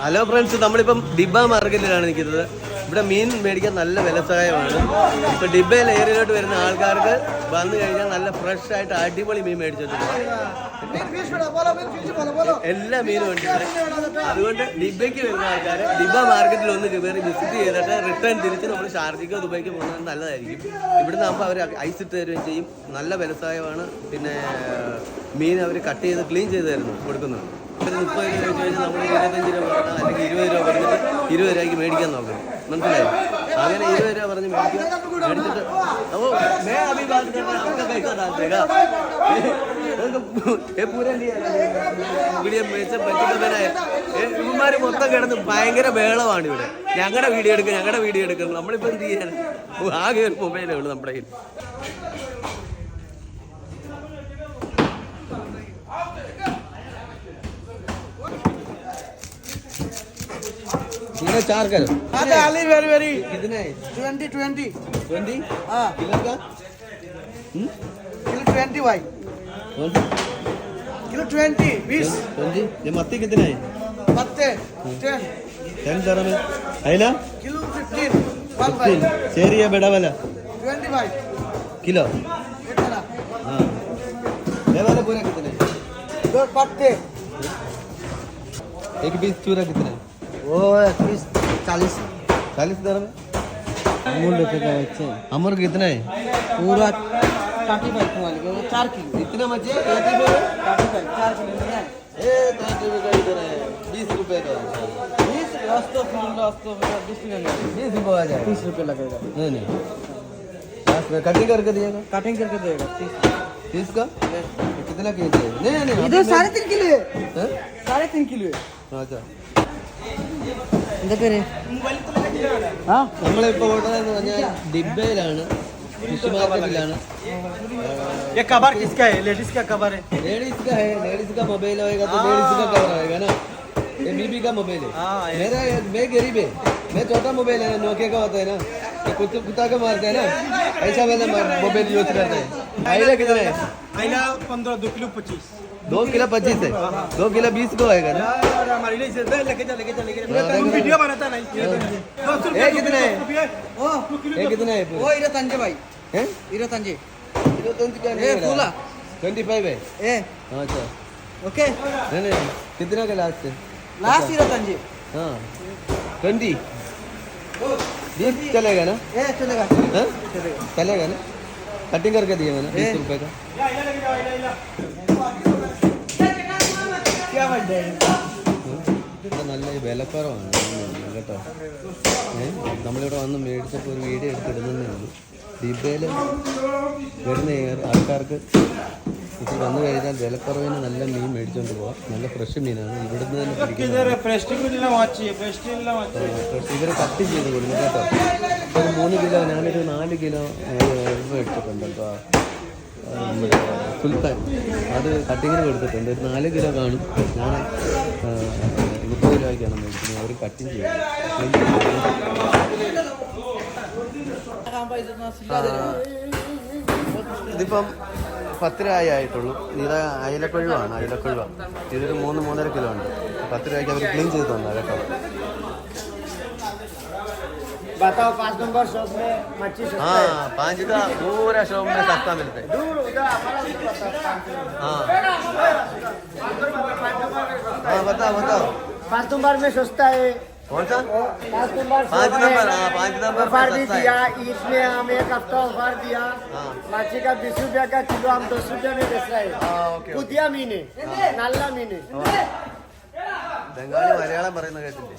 Hello friends, നമ്മളിപ്പം ഡിബ മാർക്കറ്റിലാണ് നിൽക്കുന്നത്. ഇവിടെ മീൻ മേടിക്കാൻ നല്ല വിലസഹായമാണ്. ഇപ്പോൾ ഡിബയിൽ ഏരിയയിലോട്ട് വരുന്ന ആൾക്കാർക്ക് വന്നു കഴിഞ്ഞാൽ നല്ല ഫ്രഷ് ആയിട്ട് അടിപൊളി മീൻ മേടിച്ചിട്ടുണ്ട്. എല്ലാ മീനും ഉണ്ട്. അതുകൊണ്ട് ഡിബയ്ക്ക് വരുന്ന ആൾക്കാർ ഡിബ മാർക്കറ്റിൽ ഒന്ന് കയറി വിസിറ്റ് ചെയ്തിട്ട് റിട്ടേൺ തിരിച്ച് നമ്മൾ ഷാർജയ്ക്കോ ദുബൈക്കോ പോകുന്നത് നല്ലതായിരിക്കും. ഇവിടുന്ന് ആകുമ്പോൾ അവർ ഐസ് ഇട്ട് തരുകയും ചെയ്യും. നല്ല വിലസഹായമാണ്. പിന്നെ മീൻ അവർ കട്ട് ചെയ്ത് ക്ലീൻ ചെയ്ത് തരുന്നു കൊടുക്കുന്നത്. 30 രൂപ വെച്ച് കഴിഞ്ഞാൽ നമ്മൾ 25 രൂപ കൊടുക്കണം, അല്ലെങ്കിൽ 20 രൂപ പറഞ്ഞിട്ട് 20 രൂപയ്ക്ക് മേടിക്കാൻ നോക്കണം. മനസ്സിലായി? അങ്ങനെ 20 രൂപ പറഞ്ഞ് മേടിച്ചിട്ട് അപ്പോൾ ഇവന്മാർ മൊത്തം കിടന്ന് ഭയങ്കര ബേളമാണ് ഇവിടെ. ഞങ്ങളുടെ വീഡിയോ എടുക്കുന്നു. നമ്മളിപ്പോൾ എന്ത് ചെയ്യാൻ? ആകെ ഒരു മൊബൈലേ ഉള്ളൂ നമ്മുടെ കയ്യിൽ. किलो 4 करो। आली वेरी कितने है? 20 हाँ किलो का किलो 20 भाई किलो 20 ये मत्ती कितने है? मत्ते 10 दर में है ना? किलो 15 शेरी है बड़ा वाला 20 भाई किलो। हाँ ये वाला पूरा कितने? 2 पत्ते। एक पीस चूरा कितने? वो 40 दर में। अमूल लेके गए थे। अमूल कितना है? पूरा 35 वाले 4 किलो इतना मचे 35 4 किलो नहीं है। 30 का इधर है 20 रुपए का। 20 रास्तों 20 रुपये आ जाएगा। 30 रुपये लगेगा। नहीं कटिंग करके दिएगा। कटिंग करके देगा 30 का कितना केजी है? नहीं इधर 3.5 किलो है। 3.5 किलो है। अच्छा നമ്മളിപ്പോൾ ഓടുന്നതെന്ന് പറഞ്ഞാൽ ഡിബയിലാണ്, ഫിഷ് മാർക്കറ്റിലാണ്. ये कवर किसका है? लेडीज का कवर है। लेडीज का है, लेडीज का मोबाइल होएगा तो लेडीज का कवर आएगा ना। ये बीबी का मोबाइल है। मैं गरीब है, मैं छोटा मोबाइल है ना, नोकिया का होता है ना, ये कुत्ता का मारते हैं ना, ऐसा वाला मोबाइल यूज करते हैं। आइला कितना है? 15 2 किलो 25 2 किलो 25 है। 2 किलो 20 को आएगा ना। लेके जा वीडियो बनाता नहीं। ये कितना है? ये कितना है? वो 25 भाई हैं? 25 का नहीं है फूला 25 है। ए अच्छा ओके नहीं कितना का लास्ट है? लास्ट 25 हाँ 20 चलेगा ना? ए चलेगा हाँ? चलेगा चलेगा ना? कटिंग करके दिएगा ना 20 रुपए का। നല്ല വിലക്കുറവാണ് കേട്ടോ. നമ്മളിവിടെ വന്ന് മേടിച്ചപ്പോൾ ഒരു വീഡിയോ എടുത്തിടുന്നതേ ഉള്ളൂ. ഡിബയിൽ വരുന്ന ആൾക്കാർക്ക് ഇത് വന്നു കഴിഞ്ഞാൽ വിലക്കുറവിന് നല്ല മീൻ മേടിച്ചുകൊണ്ട് പോവാം. നല്ല ഫ്രഷ് മീനാണ് ഇവിടുന്ന് തന്നെ പിടിക്കുന്നത്. ഇവർ കട്ട് ചെയ്ത് കൊടുക്കും കേട്ടോ. ഒരു 3 കിലോ, ഞാനൊരു 4 കിലോ മേടിച്ചിട്ടുണ്ട് കേട്ടോ. നമ്മുടെ സുൽത്താൻ അത് കട്ടിങ്ങിന് കൊടുത്തിട്ടുണ്ട്. ഒരു 4 കിലോ കാണും. ഞാൻ 30 രൂപയ്ക്കാണ് മേടിക്കുന്നത്. അവർ കട്ടിങ് ചെയ്യും. ഇതിപ്പം 10 രൂപ ആയിട്ടുള്ളൂ. ഇത് അയിലക്കൊഴുവാണ്. ഇതൊരു 3-3.5 കിലോ ഉണ്ട്. 10 രൂപയ്ക്ക് അവർ ക്ലീൻ ചെയ്ത് തന്നാ കേട്ടോ. बताओ 5 नंबर शॉप में मच्छी सस्ता है। हाँ 5 का पूरा शॉप में सस्ता मिलता है। हाँ हाँ बताओ 5 नंबर में सस्ता है। कौन सा? 5 नंबर 5 नंबर। हाँ 5 नंबर ऑफर भी दिया। इसमें हम 1 हफ्ता ऑफर दिया। हाँ मच्छी का 20 रुपया का किलो हम 10 रुपया में बेच रहे हैं। ओके पुदिया मीने नल्ला मीने ബംഗാളി മലയാളം പറയുന്ന കേട്ടില്ലേ?